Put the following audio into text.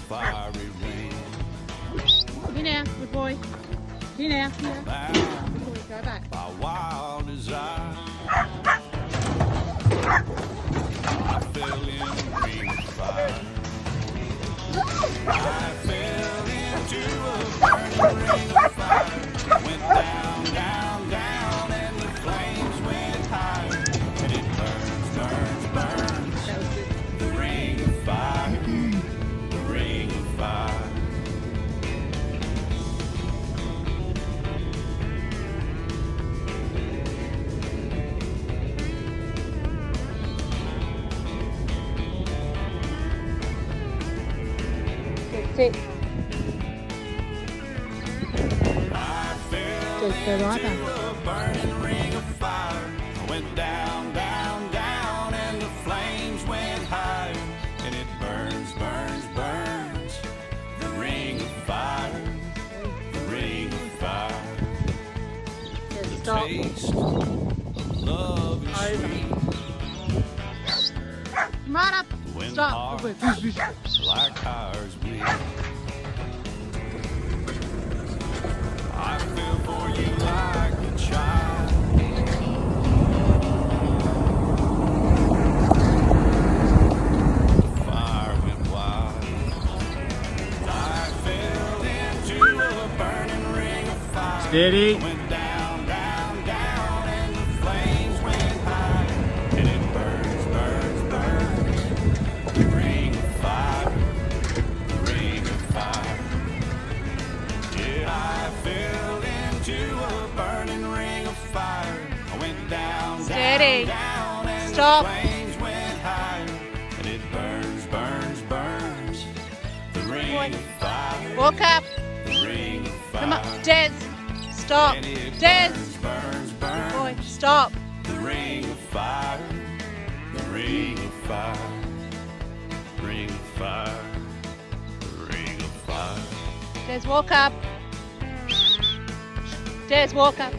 fiery rain. Here now, good boy. Here now, here. Bound Good boy, go back. by wild desire, I fell in a ring of fire. I fell into a burning ring of fire. Went down, down, down, and the flames went higher. And it burns, burns, burns. That was good. The ring of fire, the ring of fire. Sit. I fell Just go right into back. a burning ring of fire. I went down, down, down, and the flames went higher. And it burns, burns, burns. The ring of fire, the ring of fire. Just The stop. taste of love is Over. sweet. Come on up. When Stop. Good boy. hearts like ours beat. I feel for you like a child. The fire went wild. I fell into a burning ring of fire. Steady. Went down, down, down, and the flames went high. And it burns, burns, burns. The ring of fire, the ring of fire. Yeah, I fell into a burning ring of fire. I went down, Steady. down, down, and Stop. the flames went higher. And it burns, burns, burns. The ring of fire, Walk up. the ring of fire. Come on. Des. Stop. And it Des. burns, burns, burns. Boy, stop. The ring of fire, the ring of fire, ring of fire, ring of fire. Des, walk up. Des, walk up.